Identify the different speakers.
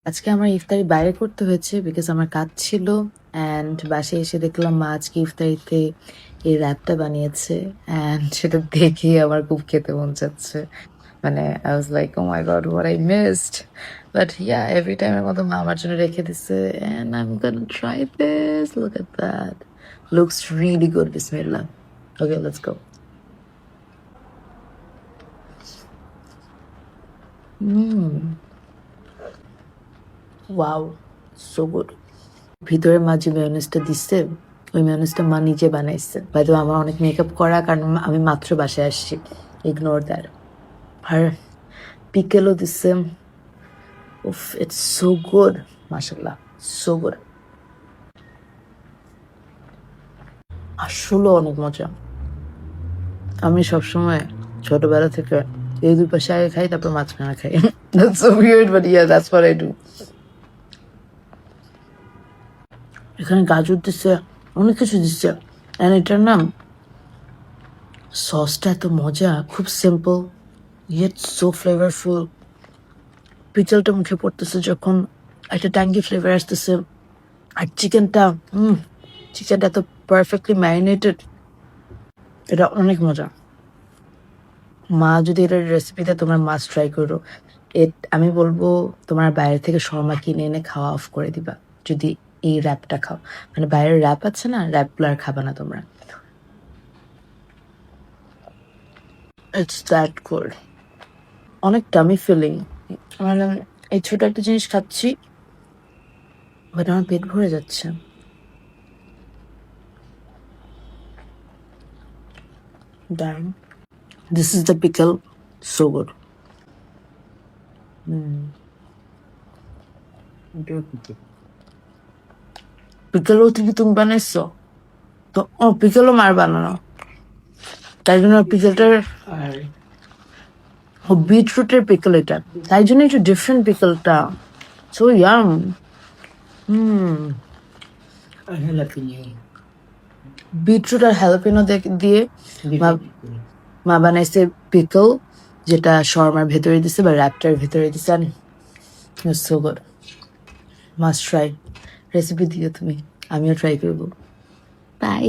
Speaker 1: আজকে আমার ইফতারি বাইরে করতে হয়েছে বিকজ আমার কাজ ছিল অ্যান্ড বাসায় এসে দেখলাম মা আজকে ইফতারিতে এই র্যাপটা বানিয়েছে অ্যান্ড সেটা দেখেই আমার খুব খেতে মন চাচ্ছে। মানে I was like oh my God what I missed, but yeah every টাইমের মতো মা আমার জন্য রেখে দিছে and I am gonna try this. Look at that, looks really good. বিসমিল্লাহ। Okay, let's go. Wow, so good. ভিতরে মা যে মেয়োনেজটা দিচ্ছে ওই মেয়োনেজটা মা নিজে বানাইছে। হয়তো আমার অনেক মেকআপ করা, কারণ আমি মাত্র বাসায় আসছি, ইগনোর দ্যাট। আর পিকেলও দিচ্ছে। উফ, ইটস সো গুড, মাশাল্লাহ, সো গুড। আসলে অনেক মজা। আমি সবসময় ছোটবেলা থেকে এই দুই পাশে আগে খাই, তারপর মাঝখানে খাই। That's so weird, but yeah, that's what I do. এখানে গাজর দিচ্ছে, অনেক কিছু দিচ্ছে, অ্যান্ড এটার নাম সসটা এত মজা, খুব সিম্পল ইয়েট সো ফ্লেভারফুল। পিকলটা মুখে পড়তেছে যখন, একটা ট্যাঙ্গি ফ্লেভার আসতেছে। আর চিকেনটা চিকেনটা তো পারফেক্টলি ম্যারিনেটেড, এটা অনেক মজা। মা যদি এটার রেসিপিটা তোমার মাস্ট ট্রাই করো। আমি বলবো তোমার বাইরে থেকে শর্মা কিনে এনে খাওয়া অফ করে দিবা যদি এই র্যাপটা খাও। মানে বাইরের র্যাপ আছে না, র্যাপগুলো আর খাবা না তোমরা। ইটস দ্যাট গুড, অনেক টামি ফিলিং। মানে এই ছোট একটা জিনিস খাচ্ছি, বাট আমার পেট ভরে যাচ্ছে। Damn. This is the pickle. So good. পিকেলও থেকে তুমি বানাইছো তো? ও, পিকেলও মার বানানো, তাই জন্য পিকেলটার বিটরুটের পিকেল এটা, তাই জন্য একটু ডিফারেন্ট পিকেলটা। So yum. বিটরুট আর হ্যালাপিনো দিয়ে মা বানাইছে পিকল, যেটা শর্মার ভেতরে দিছে বা র্যাপটার ভেতরে দিছে। So good, must try. Recipe দিও তুমি, আমিও ট্রাই করবো। বাই।